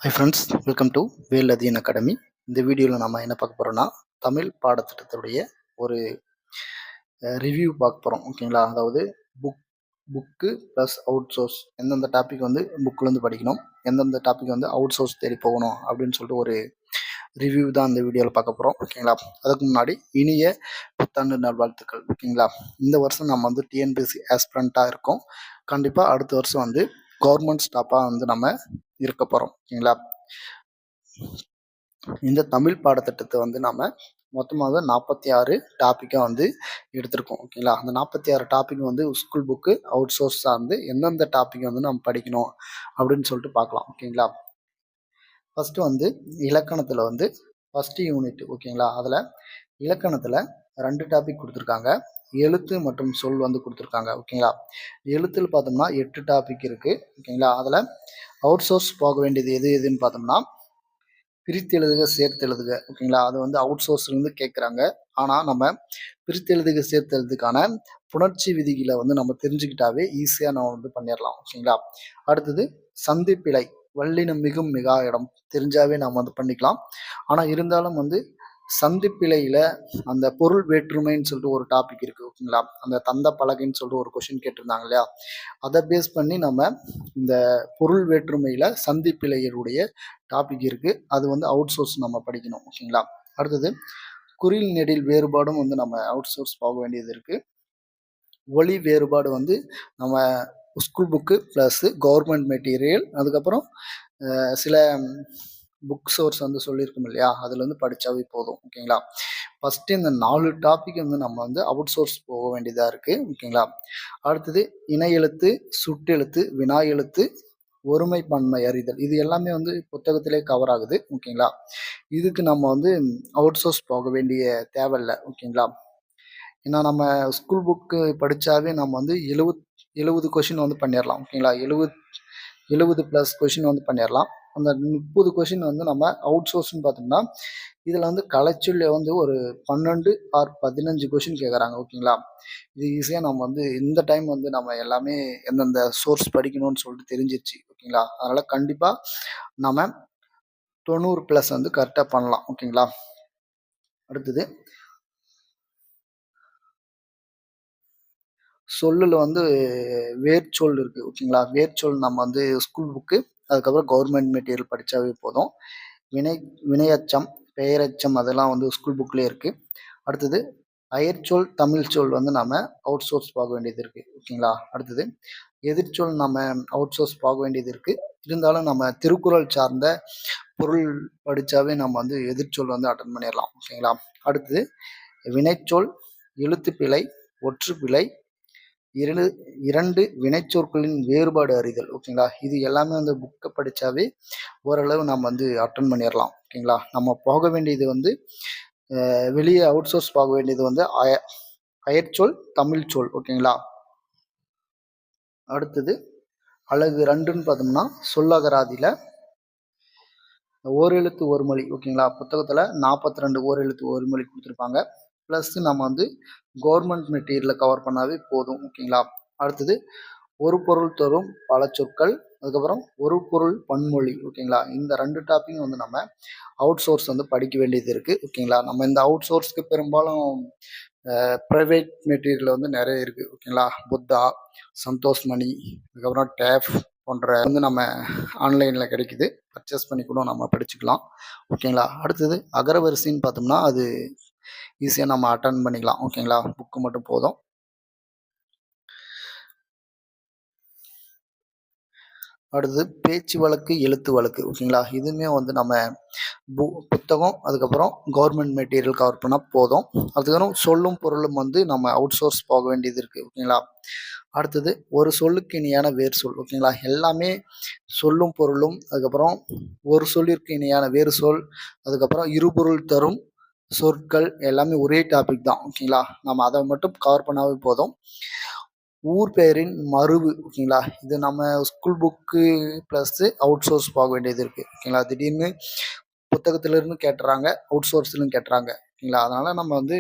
High friends, welcome to Vel Athiyan academy. இந்த வீடியோவில் நம்ம என்ன பார்க்க போகிறோம்னா, தமிழ் பாடத்திட்டத்துடைய ஒரு ரிவ்யூ பார்க்க போகிறோம். ஓகேங்களா? அதாவது புக்கு ப்ளஸ் அவுட் சோர்ஸ் எந்தெந்த டாபிக் வந்து புக்கிலேருந்து படிக்கணும், எந்தெந்த டாபிக் வந்து அவுட் சோர்ஸ் தேடி போகணும் அப்படின்னு சொல்லிட்டு ஒரு ரிவ்யூ தான் இந்த வீடியோவில் பார்க்க போகிறோம். ஓகேங்களா? அதுக்கு முன்னாடி இனிய புத்தாண்டு நல்வாழ்த்துக்கள். ஓகேங்களா? இந்த வருஷம் நம்ம வந்து டிஎன்பிஎஸ்சி ஆஸ்பிரண்ட்டாக இருக்கோம். கண்டிப்பாக அடுத்த வருஷம் வந்து கவர்மெண்ட் ஸ்டாஃபாக வந்து நம்ம இருக்க போகிறோம். ஓகேங்களா? இந்த தமிழ் பாடத்திட்டத்தை வந்து நம்ம மொத்தமாக 46 டாப்பிக்காக வந்து எடுத்திருக்கோம். ஓகேங்களா? அந்த 46 டாபிக் வந்து ஸ்கூல் புக்கு அவுட் சோர்ஸ் சார்ந்து எந்தெந்த டாபிக் வந்து நம்ம படிக்கணும் அப்படின்னு சொல்லிட்டு பார்க்கலாம். ஓகேங்களா? ஃபஸ்ட்டு வந்து இலக்கணத்தில் வந்து ஃபஸ்ட்டு யூனிட். ஓகேங்களா? அதில் இலக்கணத்தில் 2 டாபிக் கொடுத்துருக்காங்க. எழுத்து மற்றும் சொல் வந்து கொடுத்துருக்காங்க. ஓகேங்களா? எழுத்தில் பார்த்தோம்னா 8 டாபிக் இருக்குது. ஓகேங்களா? அதில் அவுட் சோர்ஸ் போக வேண்டியது எதுன்னு பார்த்தோம்னா பிரித்து எழுதுக சேர்த்து எழுதுக. ஓகேங்களா? அது வந்து அவுட் சோர்ஸ்லேருந்து கேட்குறாங்க. ஆனால் நம்ம பிரித்து எழுதுக சேர்த்து எழுதுக்கான புணர்ச்சி விதிகளை வந்து நம்ம தெரிஞ்சுக்கிட்டாவே ஈஸியாக நம்ம வந்து பண்ணிடலாம். ஓகேங்களா? அடுத்தது சந்திப்பிழை வல்லினம் மிகும் மிகா இடம் தெரிஞ்சாவே நம்ம வந்து பண்ணிக்கலாம். ஆனால் இருந்தாலும் வந்து சந்திப்பிழையில் அந்த பொருள் வேற்றுமைன்னு சொல்லிட்டு ஒரு டாபிக் இருக்குது. ஓகேங்களா? அந்த தந்த பலகைன்னு சொல்லிட்டு ஒரு கொஷின் கேட்டிருந்தாங்க இல்லையா? அதை பேஸ் பண்ணி நம்ம இந்த பொருள் வேற்றுமையில் சந்திப்பிழையுடைய டாபிக் இருக்குது. அது வந்து அவுட் சோர்ஸ் நம்ம படிக்கணும். ஓகேங்களா? அடுத்தது குறில் நெடில் வேறுபாடும் வந்து நம்ம அவுட் சோர்ஸ் போக வேண்டியது இருக்குது. ஒளி வேறுபாடு வந்து நம்ம school book plus government material, அதுக்கப்புறம் சில புக் சோர்ஸ் வந்து சொல்லியிருக்கோம் இல்லையா, அதில் வந்து படித்தாவே போதும். ஓகேங்களா? ஃபஸ்ட்டு இந்த 4 டாபிக் வந்து நம்ம வந்து அவுட் சோர்ஸ் போக வேண்டியதாக இருக்குது. ஓகேங்களா? அடுத்தது இணை எழுத்து, சுட்டெழுத்து, வினா எழுத்து, ஒருமை பன்மை அறிதல், இது எல்லாமே வந்து புத்தகத்திலே கவர் ஆகுது. ஓகேங்களா? இதுக்கு நம்ம வந்து அவுட் சோர்ஸ் போக வேண்டிய தேவையில்லை. ஓகேங்களா? ஏன்னா நம்ம ஸ்கூல் புக்கு படித்தாவே நம்ம வந்து 70 கொஷின் வந்து பண்ணிடலாம். ஓகேங்களா? 70 ப்ளஸ் கொஷின் வந்து பண்ணிடலாம். அந்த 30 கொஷின் வந்து நம்ம அவுட் சோர்ஸ்னு பார்த்தோம்னா இதில் வந்து கலைச்சொல்ல வந்து ஒரு 12 ஆர் 15 கொஷின் கேட்குறாங்க. ஓகேங்களா? இது ஈஸியாக நம்ம வந்து இந்த டைம் வந்து நம்ம எல்லாமே எந்தெந்த சோர்ஸ் படிக்கணும்னு சொல்லிட்டு தெரிஞ்சிருச்சு. ஓகேங்களா? அதனால் கண்டிப்பாக நம்ம 90 ப்ளஸ் வந்து கரெக்டாக பண்ணலாம். ஓகேங்களா? அடுத்தது சொல்லில் வந்து வேர்ச்சொல் இருக்குது. ஓகேங்களா? வேர்ச்சொல் நம்ம வந்து ஸ்கூல் புக்கு, அதுக்கப்புறம் கவர்மெண்ட் மெட்டீரியல் படித்தாவே போதும். வினையச்சம், பெயரச்சம் அதெல்லாம் வந்து ஸ்கூல் புக்லேயே இருக்குது. அடுத்தது அயற்சொல், தமிழ் சொல் வந்து நம்ம அவுட் சோர்ஸ் பார்க்க வேண்டியது இருக்குது. ஓகேங்களா? அடுத்தது எதிர்ச்சொல் நம்ம அவுட் சோர்ஸ் பார்க்க வேண்டியது இருக்குது. இருந்தாலும் நம்ம திருக்குறள் சார்ந்த பொருள் படித்தாவே நம்ம வந்து எதிர்ச்சொல் வந்து அட்டன் பண்ணிடலாம். ஓகேங்களா? அடுத்தது வினைச்சொல், எழுத்துப்பிழை, ஒற்றுப்பிழை, இரண்டு வினைச்சொற்களின் வேறுபாடு அறிதல். ஓகேங்களா? இது எல்லாமே வந்து புக்கை படித்தாவே ஓரளவு நம்ம வந்து அட்டன் பண்ணிடலாம். ஓகேங்களா? நம்ம போக வேண்டியது வந்து வெளியே அவுட் சோர்ஸ் போக வேண்டியது வந்து அயற்சொல், தமிழ் சொல். ஓகேங்களா? அடுத்தது அழகு 2ன்னு பார்த்தோம்னா சொல்லகராதியில் ஓரெழுத்து ஒரு மொழி. ஓகேங்களா? புத்தகத்தில் 42 ஓரெழுத்து ஒரு மொழி கொடுத்துருப்பாங்க. ப்ளஸ் நம்ம வந்து கவர்மெண்ட் மெட்டீரியலில் கவர் பண்ணாவே போதும். ஓகேங்களா? அடுத்தது ஒரு பொருள் தரும் பல சொற்கள், அதுக்கப்புறம் ஒரு பொருள் பன்மொழி. ஓகேங்களா? இந்த 2 டாப்பிக்கும் வந்து நம்ம அவுட் சோர்ஸ் வந்து படிக்க வேண்டியது இருக்குது. ஓகேங்களா? நம்ம இந்த அவுட் சோர்ஸ்க்கு பெரும்பாலும் ப்ரைவேட் மெட்டீரியல் வந்து நிறைய இருக்குது. ஓகேங்களா? புத்தா, சந்தோஷ் மணி, அதுக்கப்புறம் டேஃப் போன்ற வந்து நம்ம ஆன்லைனில் கிடைக்குது. பர்ச்சேஸ் பண்ணி கூட நம்ம படிச்சுக்கலாம். ஓகேங்களா? அடுத்தது அகரவரிசைன்னு பார்த்தோம்னா அது ஈஸியாக நம்ம அட்டன் பண்ணிக்கலாம். ஓகேங்களா? புக்கு மட்டும் போதும். அடுத்தது பேச்சு வழக்கு, எழுத்து வழக்கு. ஓகேங்களா? இதுவுமே வந்து நம்ம புத்தகம், அதுக்கப்புறம் கவர்மெண்ட் மெட்டீரியல் கவர் பண்ணால் போதும். அதுக்கப்புறம் சொல்லும் பொருளும் வந்து நம்ம அவுட் சோர்ஸ் போக வேண்டியது இருக்குது. ஓகேங்களா? அடுத்தது ஒரு சொல்லுக்கு இணையான வேறு சொல். ஓகேங்களா? எல்லாமே சொல்லும் பொருளும், அதுக்கப்புறம் ஒரு சொல்லிற்கு இணையான வேறு சொல், அதுக்கப்புறம் இருபொருள் தரும் சொற்கள் எல்லாமே ஒரே டாபிக் தான். ஓகேங்களா? நம்ம அதை மட்டும் கவர் பண்ணாவே போதும். ஊர் பெயரின் மருவு. ஓகேங்களா? இது நம்ம school book plus out source போக வேண்டியது இருக்குது. ஓகேங்களா? திடீர்னு புத்தகத்திலிருந்து கேட்டுறாங்க, அவுட் சோர்ஸ்லையும் கேட்டுறாங்க. ஓகேங்களா? அதனால் நம்ம வந்து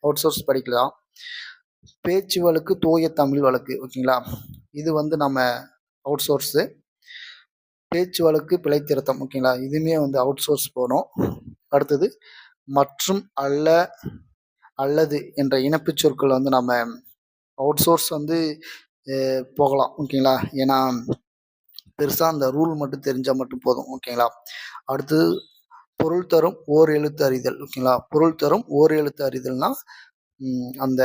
அவுட் சோர்ஸ் படிக்கலாம். பேச்சு வழக்கு, தூய தமிழ் வழக்கு. ஓகேங்களா? இது வந்து நம்ம அவுட் சோர்ஸு. பேச்சு வழக்கு பிழை திருத்தம் ஓகேங்களா, இதுவுமே வந்து அவுட் சோர்ஸ் போகணும். அடுத்தது மற்றும் அல்ல அல்லது என்ற இணைப்புச் சொற்கள் வந்து நம்ம அவுட் சோர்ஸ் வந்து போகலாம் ஓகேங்களா. ஏன்னா பெருசா அந்த ரூல் மட்டும் தெரிஞ்சா மட்டும் போதும் ஓகேங்களா. அடுத்தது பொருள் தரும் ஓர் எழுத்து அறிதல் ஓகேங்களா. பொருள் தரும் ஓர் எழுத்து அறிதல்னா அந்த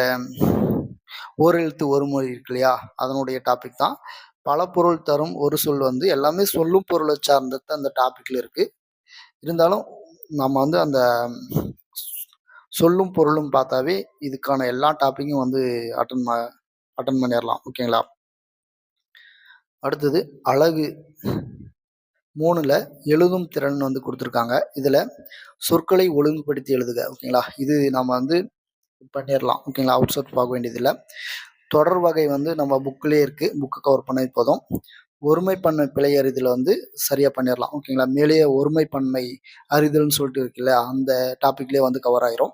ஓரெழுத்து ஒரு மொழி இருக்கு இல்லையா, அதனுடைய டாபிக் தான். பல பொருள் தரும் ஒரு சொல் வந்து எல்லாமே சொல்லும் பொருளை சார்ந்தது அந்த டாபிக்ல இருக்கு. இருந்தாலும் நம்ம வந்து அந்த சொல்லும் பொருளும் பார்த்தாவே இதுக்கான எல்லா டாப்பிக்கும் வந்து அட்டன் பண்ணிடலாம் ஓகேங்களா. அடுத்தது அழகு 3ல எழுதும் திறன் வந்து கொடுத்துருக்காங்க. இதில் சொற்களை ஒழுங்குபடுத்தி எழுதுக ஓகேங்களா. இது நம்ம வந்து பண்ணிடலாம் ஓகேங்களா. அவுட் சோர்ஸ் பார்க்க வேண்டியதில்லை. தொடர் வகை வந்து நம்ம புக்கிலே இருக்குது, புக்கு கவர் பண்ண போதும். ஒருமைப்பன்மை பிழை அறிதல் வந்து சரியாக பண்ணிடலாம் ஓகேங்களா. மேலேயே ஒருமைப்பன்மை அறிதல்னு சொல்லிட்டு இருக்குல்ல, அந்த டாப்பிக்லேயே வந்து கவர் ஆயிரும்.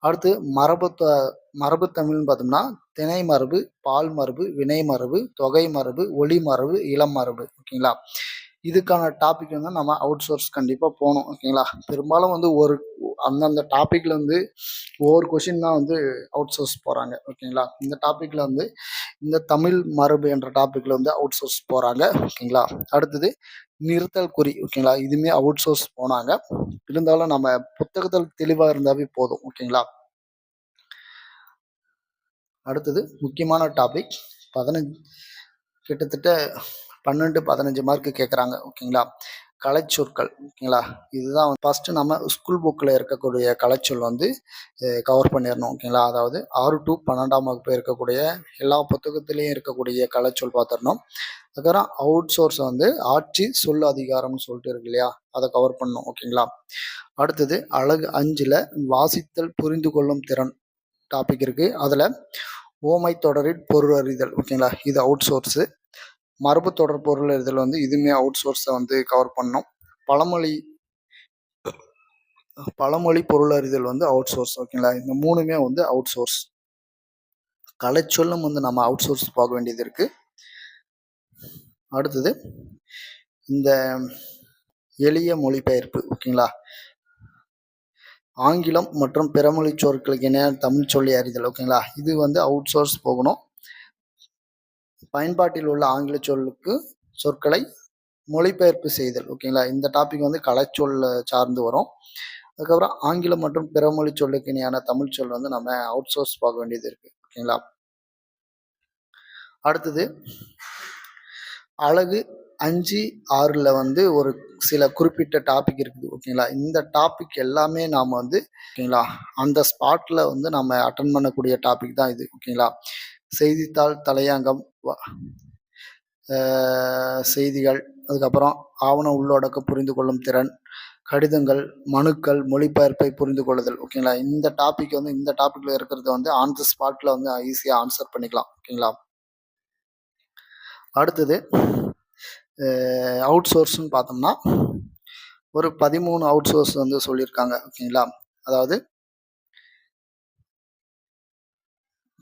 அடுத்து மரபு தமிழ்னு பார்த்தோம்னா திணை மரபு, பால் மரபு, வினை மரபு, தொகை மரபு, ஒளி மரபு, இளம் மரபு ஓகேங்களா. இதுக்கான டாபிக் வந்து நம்ம அவுட் சோர்ஸ் கண்டிப்பாக போகணும் ஓகேங்களா. பெரும்பாலும் வந்து அந்தந்த டாப்பிக்கில் வந்து ஒவ்வொரு கொஷின் தான் வந்து அவுட் சோர்ஸ் போகிறாங்க ஓகேங்களா. இந்த டாப்பிக்கில் வந்து இந்த தமிழ் மரபு என்ற டாப்பிக்கில் வந்து அவுட் சோர்ஸ் போகிறாங்க ஓகேங்களா. அடுத்தது நிறுத்தல் குறி ஓகேங்களா, இதுவுமே அவுட் சோர்ஸ் போனாங்க. இருந்தாலும் நம்ம புத்தகத்தில் தெளிவாக இருந்தாவே போதும் ஓகேங்களா. அடுத்தது முக்கியமான டாபிக் 15 கிட்டத்தட்ட 12-15 மார்க்கு கேட்குறாங்க ஓகேங்களா. கலைச்சொற்கள் ஓகேங்களா. இதுதான் ஃபஸ்ட்டு நம்ம ஸ்கூல் புக்கில் இருக்கக்கூடிய கலைச்சொல் வந்து கவர் பண்ணிடணும் ஓகேங்களா. அதாவது 6 to 12ஆம் வகுப்பு இருக்கக்கூடிய எல்லா புத்தகத்துலேயும் இருக்கக்கூடிய கலைச்சொல் பார்த்துடணும். அதுக்கப்புறம் அவுட் சோர்ஸ் வந்து ஆட்சி சொல் அதிகாரம்னு சொல்லிட்டு இருக்கு இல்லையா, அதை கவர் பண்ணணும் ஓகேங்களா. அடுத்தது அழகு 5ல் வாசித்தல் புரிந்து கொள்ளும் திறன் டாபிக் இருக்குது. அதில் ஓமை தொடரில் பொருள் அறிதல் ஓகேங்களா, இது அவுட் சோர்ஸு. மரபு தொடர் பொருள் அறிதல் வந்து இதுவுமே அவுட் சோர்ஸை வந்து கவர் பண்ணோம். பழமொழி பொருள் அறிதல் வந்து அவுட் சோர்ஸ் ஓகேங்களா. இந்த 3மே வந்து அவுட் சோர்ஸ். கலைச்சொல்லும் வந்து நம்ம அவுட் சோர்ஸ் பார்க்க வேண்டியது இருக்குது. அடுத்தது இந்த எளிய மொழிபெயர்ப்பு ஓகேங்களா. ஆங்கிலம் மற்றும் பிறமொழி சொற்களுக்கு இணையான தமிழ் சொல்லி அறிதல் ஓகேங்களா, இது வந்து அவுட் சோர்ஸ் போகணும். பயன்பாட்டில் உள்ள ஆங்கில சொற்களை மொழிபெயர்ப்பு செய்தல் ஓகேங்களா, இந்த டாபிக் வந்து கலைச்சொல் சார்ந்து வரும். அதுக்கப்புறம் ஆங்கிலம் மற்றும் பிறமொழி சொல்லுக்கு இணையான தமிழ் சொல் வந்து நம்ம அவுட் சோர்ஸ் பார்க்க வேண்டியது இருக்குது ஓகேங்களா. அடுத்தது அழகு 5-6ல் வந்து ஒரு சில குறிப்பிட்ட டாபிக் இருக்குது ஓகேங்களா. இந்த டாபிக் எல்லாமே நாம் வந்து ஓகேங்களா அந்த ஸ்பாட்டில் வந்து நம்ம அட்டன் பண்ணக்கூடிய டாபிக் தான் இது ஓகேங்களா. செய்தித்தாள், தலையங்கம், செய்திகள், அதுக்கப்புறம் ஆவண உள்ளடக்க புரிந்து கொள்ளும் திறன், கடிதங்கள், மனுக்கள், மொழிபெயர்ப்பை புரிந்து கொள்ளுதல் ஓகேங்களா. இந்த டாபிக் வந்து இந்த டாப்பிக்கில் இருக்கிறத வந்து ஆன் த ஸ்பாட்டில் வந்து ஈஸியாக ஆன்சர் பண்ணிக்கலாம் ஓகேங்களா. அடுத்தது அவுட் சோர்ஸ்னு பார்த்தோம்னா ஒரு 13 அவுட் சோர்ஸ் வந்து சொல்லியிருக்காங்க ஓகேங்களா. அதாவது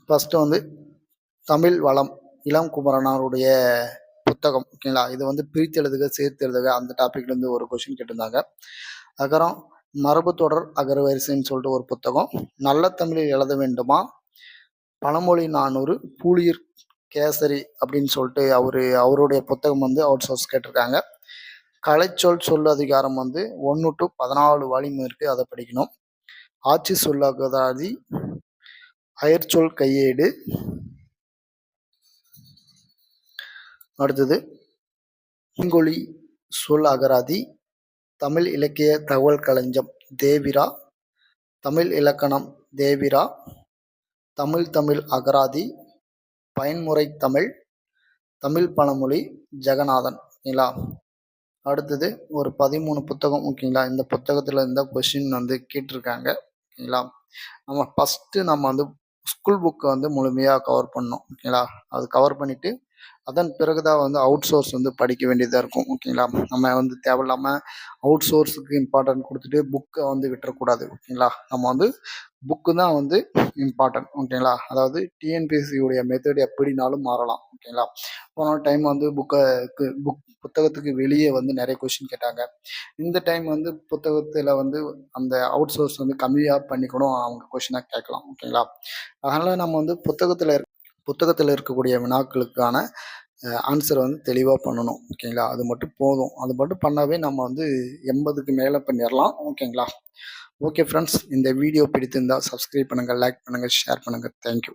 ஃபஸ்ட்டு வந்து தமிழ் வளம் இளம் குமரனாருடைய புத்தகம் ஓகேங்களா, இது வந்து பிரித்து எழுதுக சேர்த்து எழுதுக அந்த டாப்பிக்லேருந்து ஒரு கொஷின் கேட்டிருந்தாங்க. அதுக்கப்புறம் மரபு தொடர் அகரவரிசைன்னு சொல்லிட்டு ஒரு புத்தகம், நல்ல தமிழில் எழுத வேண்டுமா, பழமொழி 400, பூலியர் கேசரி அப்படின்னு சொல்லிட்டு அவருடைய புத்தகம் வந்து அவுட் சோர்ஸ் கேட்டிருக்காங்க. கலைச்சொல் சொல் அதிகாரம் வந்து 1 to 14 வால்யூம் இருக்குது, அதை படிக்கணும். ஆட்சி சொல்லகராதி, அயற்சொல் கையேடு, அடுத்தது பூங்கொழி சொல் அகராதி, தமிழ் இலக்கிய தகவல் களஞ்சியம் தேவிரா, தமிழ் இலக்கணம் தேவிரா, தமிழ் அகராதி, பயன்முறை தமிழ், தமிழ் பழமொழி ஜெகநாதன் ஓகேங்களா. அடுத்தது ஒரு 13 புத்தகம் ஓகேங்களா. இந்த புத்தகத்தில் இந்த கொஷின் வந்து கேட்டிருக்காங்க ஓகேங்களா. நம்ம வந்து ஸ்கூல் புக்கை வந்து முழுமையாக கவர் பண்ணோம் ஓகேங்களா. அது கவர் பண்ணிவிட்டு அதன் பிறகு தான் வந்து அவுட் சோர்ஸ் வந்து படிக்க வேண்டியதா இருக்கும். ஓகேங்களா? நம்ம வந்து தேவையில்லாம அவுட் சோர்ஸுக்கு இம்பார்ட்டன்ட் குடுத்துட்டு புக்க வந்து விட்டுறக்கூடாது. ஓகேங்களா? நம்ம வந்து புக்கு தான் வந்து இம்பார்ட்டன்ட். ஓகேங்களா? அதாவது டிஎன்பிஎஸ்சி உடைய மெத்தட் எப்படினாலும் மாறலாம். ஓகேங்களா? போன டைம் வந்து புத்தகத்துக்கு வெளியே வந்து நெறைய கொஸ்டின் கேட்டாங்க. இந்த டைம் வந்து புத்தகத்துல வந்து அந்த அவுட் சோர்ஸ் வந்து கம்மியா பண்ணி கூட அவங்க கொஸ்டினா கேட்கலாம். ஓகேங்களா? அதனால நம்ம வந்து புத்தகத்துல இருக்கக்கூடிய வினாக்களுக்கான ஆன்சர் வந்து தெளிவா பண்ணணும். ஓகேங்களா? அது மட்டும் போதும். அது மட்டும் பண்ணாவே நம்ம வந்து 80க்கு மேல பண்ணிறலாம். ஓகேங்களா? Okay friends. இந்த வீடியோ பிடித்திருந்தா சப்ஸ்கிரைப் பண்ணுங்க, லைக் பண்ணுங்க, ஷேர் பண்ணுங்க. Thank you.